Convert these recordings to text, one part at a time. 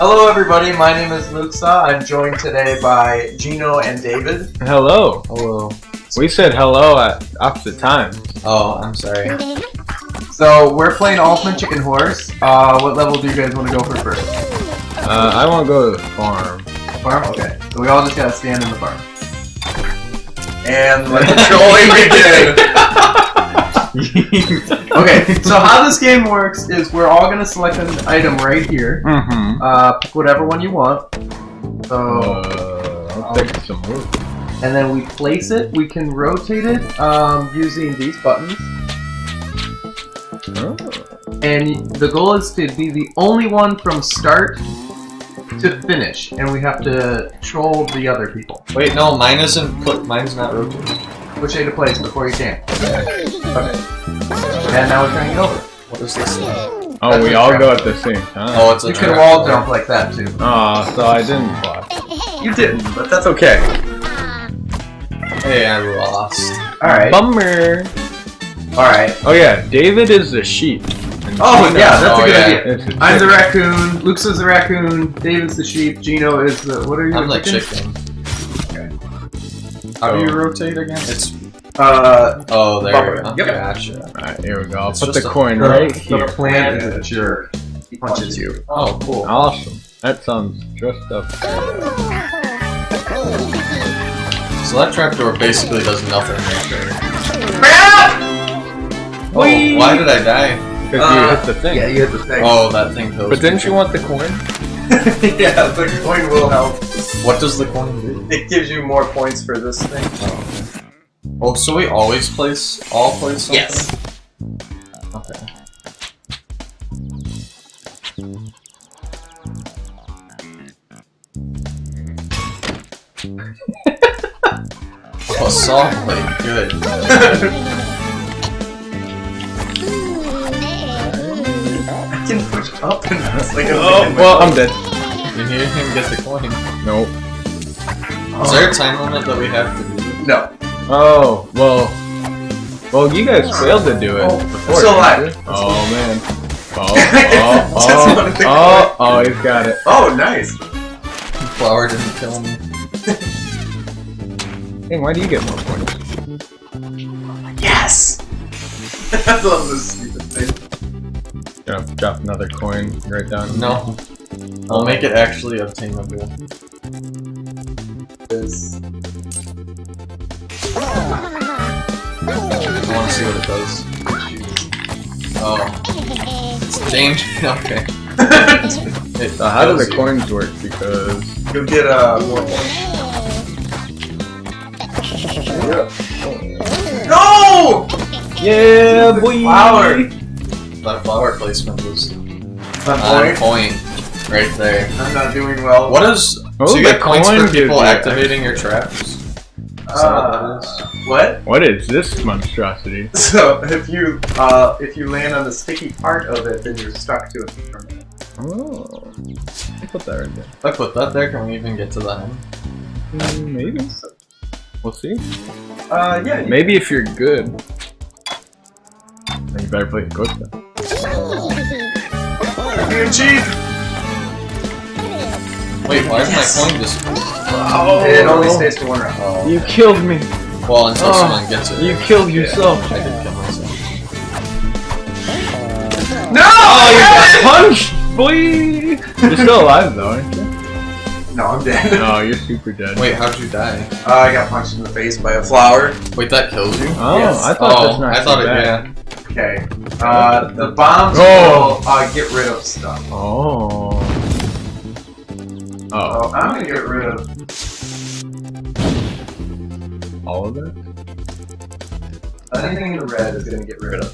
Hello everybody, my name is Luxa. I'm joined today by Geno and David. Hello. Hello. We said hello at opposite times. Oh, I'm sorry. So, we're playing Ultimate Chicken Horse. What level do you guys want to go for first? I want to go to the farm. Farm? Okay. So we all just gotta stand in the farm. And let the trolling begin! Okay, so how this game works is we're all gonna select an item right here. Pick whatever one you want. So, I'll take some wood. and then we place it. We can rotate it using these buttons. Oh. And the goal is to be the only one from start to finish, and we have to troll the other people. Wait, no, mine isn't. Mine's not rotating. Which way to place before you can. Okay. And now we're turning it over. What is this thing? Oh, we all go at the same time. Oh, it's a You can trap. wall jump like that too. Aw, so I didn't fly. You didn't, but that's okay. Hey, I lost. Alright. Bummer. Alright. Oh yeah, David is the sheep. And Oh Geno yeah, that's a good yeah. idea. is the I'm the chicken. raccoon, Luke's is the raccoon, David's the sheep, Geno is the... What are you? I'm the like chicken. How do you rotate again? It's. Oh, there bumper. we go. Yep. Gotcha. Alright, here we go. I'll It's put the just a- coin right The here. plant is a jerk. He punches you. Oh, cool. Awesome. That sounds just up. So that trapdoor basically does nothing right there. Oh, Whee! why did I die? Because you hit the thing. Yeah, you hit the thing. Oh, that thing goes. But didn't you want the coin? Yeah, the coin will help. What does the coin do? It gives you more points for this thing. Oh, so we always place something? Yes. Okay. Oh, soft plate, good. I can push up and it's like a Oh, well, I'm dead. You didn't even get the coin. Nope. Is there a time limit that we have to do? No. Oh, well, you guys failed to do it Oh, before. I'm still alive. didn't you? Oh, man. Just wanted to Oh, he's got it. Oh, nice. Flower didn't kill me. Hey, why do you get more points? Yes! I love this stupid thing. Gonna drop another coin right down. No. I'll make it actually obtainable. This. I want to see what it does. Oh. It's dangerous. Okay. So how do the coins work? Because You'll get more points. No! yeah, boy. Flower! That flower placement was On on point. Right there. I'm not doing well. What is... Oh, so you the get points coin for gives people you- activating your traps? Is that what that is? What? What is this monstrosity? So if you land on the sticky part of it, then you're stuck to it for a minute. Oh, I'll put that right there. If I put that there, can we even get to the end? Maybe. We'll see. Yeah. Maybe if you're good. Then you better play it quick then. You cheat. Wait, why is my coin disappearing? Oh. It only stays for one round. Oh. You killed me. Well, until someone gets it. You killed yourself. I did kill myself. No! Oh, you got punched, boy! You're still alive though, aren't you? No, I'm dead. No, you're super dead. Wait, how'd you die? I got punched in the face by a flower. Wait, that kills you? Oh, Yes. I thought that's not I thought too it, bad. yeah. Okay. The bombs Oh. will get rid of stuff. Oh. So Oh, I'm gonna get rid of. all of it? Anything in the red is gonna get rid of.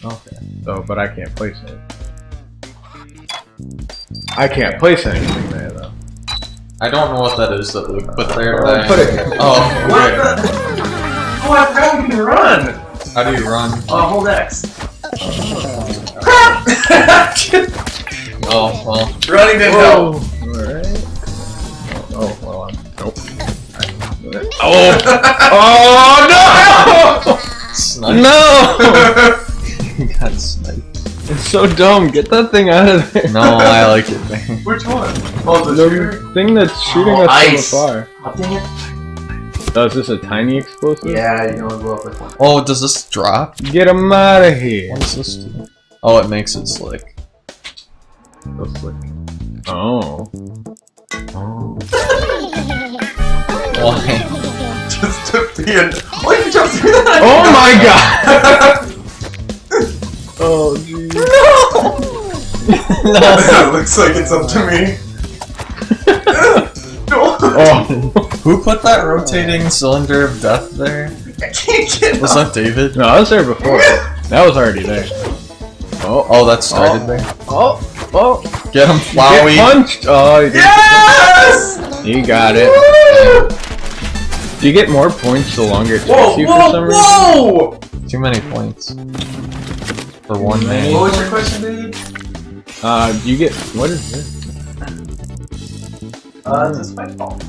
Okay. So, but I can't place it. I can't place anything there though. I don't know what that is that Luke put there. Put it here. Oh, What okay. the? Oh, I forgot we can run! How do you run? Hold X. Oh, well. Running didn't help. Alright. Oh, well, I'm. Nope. Oh! Oh, no! Snipe. No! You got sniped. It's so dumb. Get that thing out of there. No, I like it. Which one? Oh, the shooter? thing that's shooting us ice. so far. Oh, dang it. Oh, is this a tiny explosive? Yeah, you can only blow up with one. Oh, does this drop? Get him out of here. What does this do? Oh, it makes it slick. So slick. Oh. Oh. Why? Just to be an. Oh, you can jump through that! Oh my god! Oh jeez. No! It looks like it's up to me. No! Oh. Who put that rotating cylinder of death there? I can't get Was that David? No, I was there before. That was already there. Oh, that started there. Oh. Oh. Get him, Flowey. Get punched. Oh, you Yes! You got it. Do you get more points the longer it takes you for some reason? Whoa! Too many points. For one man. What was your question, Dave? You get. What is this? This is my fault.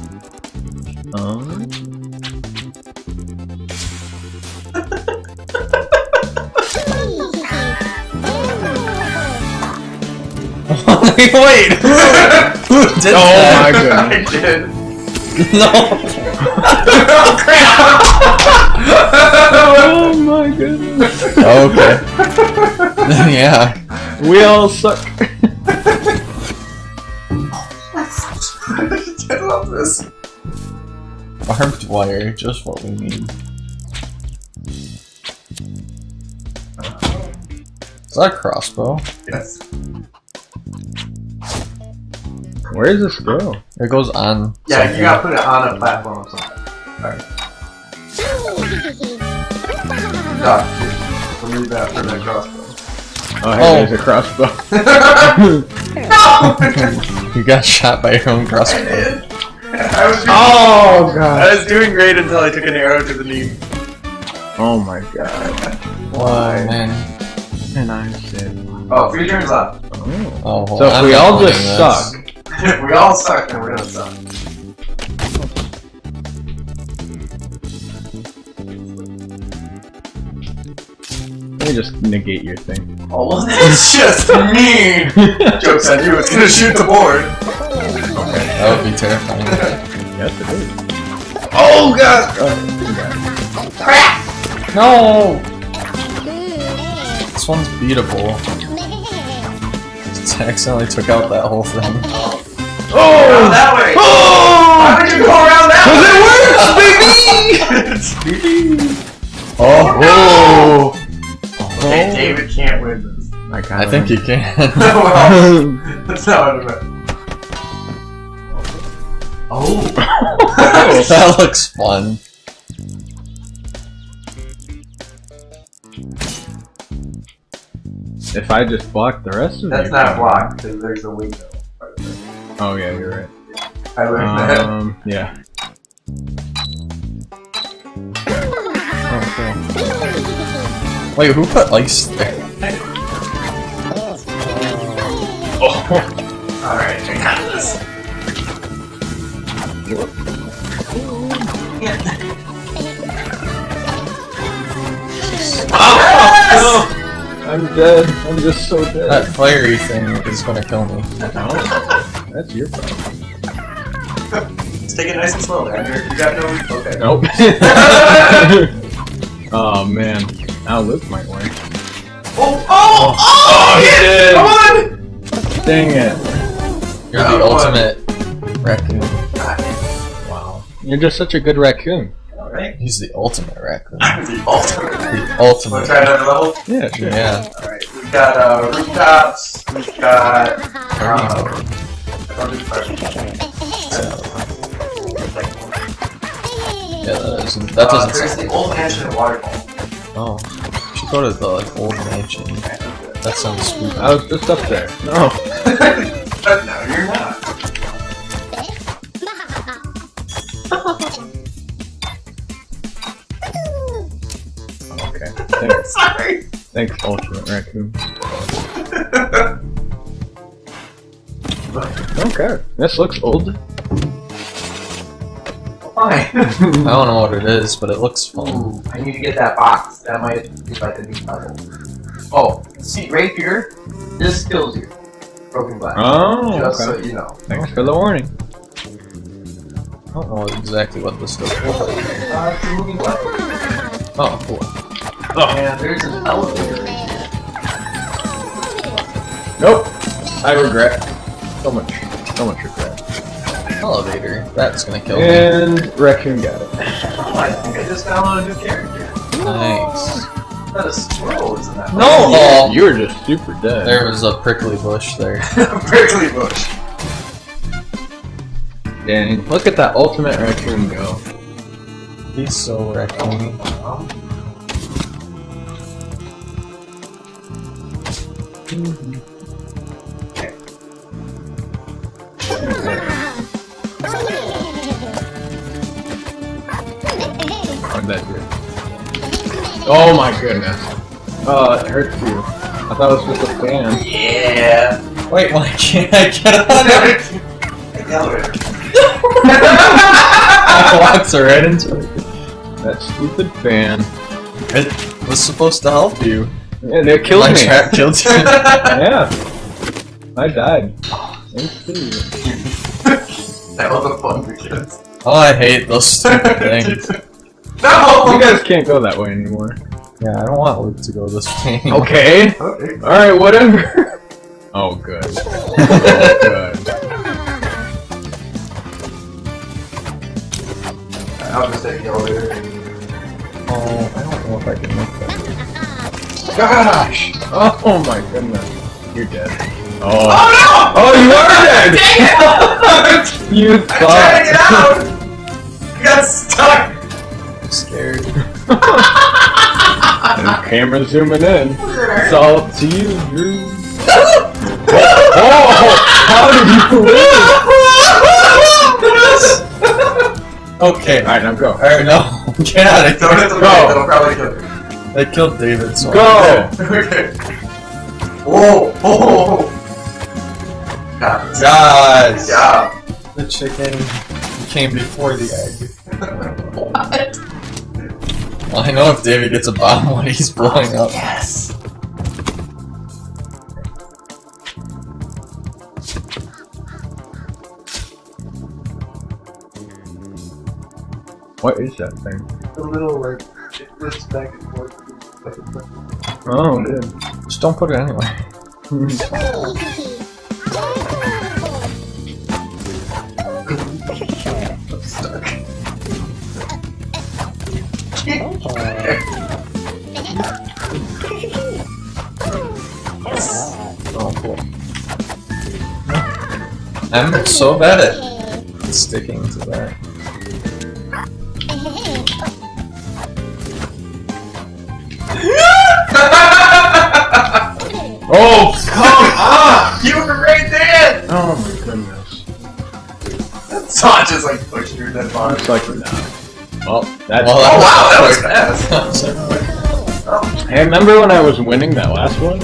Wait! Who did Oh that? my I goodness. did. No! Oh crap! Oh my goodness. Okay. Yeah. We all suck. I love this. Barbed wire, just what we need. Is that a crossbow? Yes. Where does this go? It goes on. Yeah, something. you gotta put it on a platform or something. Alright. Doc, remove that for that crossbow. Oh, hey, there's a crossbow. No! You got shot by your own crossbow. Oh god. I was doing great until I took an arrow to the knee. Oh my god. Why? Man. And I said. Oh, 3 turns up. Oh, well, So if I'm we not all winning just this. suck. If we all suck, then we're gonna suck. Let me just negate your thing. Oh, well, that's just mean! Joke's on you, it's gonna shoot the board. Okay, that would be terrifying. Yes, it is. Oh god! Crap! No! This one's beatable. Just accidentally took out that whole thing. Oh! That way! Oh! Why would you go around that way? Because it works, baby! Oh! Okay, David can't win this. I think you can. Well, that's not what I meant. Oh! That looks fun. If I just block the rest of That's you, not blocked, because there's a window. Oh yeah, you're right. I learned that. Yeah. Wait, who put ice there? Oh. Alright, I got this. Oh, I'm dead. I'm just so dead. That fiery thing is gonna kill me. No, that's your problem. Let's take it nice and slow there. You got no... Okay. Nope. Oh man, now Luke might win. Oh, he did! Come on! Dang it! You're the ultimate raccoon. Wow, you're just such a good raccoon. Alright. He's the ultimate raccoon. I'm the ultimate. The Wanna ultimate. try another level? Yeah, sure. Yeah. Alright, we've got rooftops, we've got... Yeah, that doesn't there's sound the old mansion waterfall. Oh. We should go to the old mansion. That sounds spooky. I was just up there. No. But no, you're not. Okay. Thanks. Sorry. Thanks, ultimate raccoon. Okay. This looks old. Fine. I don't know what it is, but it looks fun. Ooh, I need to get that box. That might be like a new puzzle. Oh, see, right here, this kills you. Broken glass. Oh, Just okay. so you know. Thanks for the warning. I don't know exactly what this does. It's a moving glass. Oh, cool. And there's an elevator right here. Nope. I regret. So much regret. Elevator. That's gonna kill me. And Raccoon got it. Oh, I think I just found a new character. Nice. Not a squirrel, isn't that? No! You were just super dead. There was a prickly bush there. Prickly bush. Dang. Look at that ultimate Raccoon go. He's so raccoon. What'd that do? Oh my goodness. Oh, it hurts you. I thought it was just a fan. Yeah. Wait, why can't I get on it? I walked right into it. That stupid fan. It was supposed to help you. Yeah, they killed My me. trap killed you. Yeah. I died. Thank you. That was a fun for kids. Oh, I hate those stupid things. No! You guys can't go that way anymore. Yeah, I don't want Luke to go this way. Okay. Okay. Alright, whatever. Oh, good. Oh, good. I'll just take the elevator. Oh, I don't know if I can make that. Gosh! Oh my goodness. You're dead. Oh, Oh no! oh you are dead! Dang it! You I'm trying to get thought. out! I got stuck! I'm scared. And camera zooming in. It's all up to you, Drew. Oh! How did you live? Okay. Alright, now go. Alright, no. Get out of Don't hit the here. right, that'll probably kill you. They killed David, so. Go! Okay. Whoa! Whoa! Got it. Guys! Good job. The chicken came before the egg. What? Well, I know if David gets a bomb when he's blowing up. Yes! What is that thing? The little, like, it flips back and forth. Oh, good. Just don't put it anywhere. I'm stuck. Oh, cool. I'm so bad at sticking to that. Oh, come on! You were right there! Oh my goodness. Saw just like push through that bar. Looks like we're not. Well, that's. Oh wow, that was fast. Hey, remember when I was winning that last one?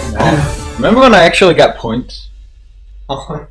Remember when I actually got points? No.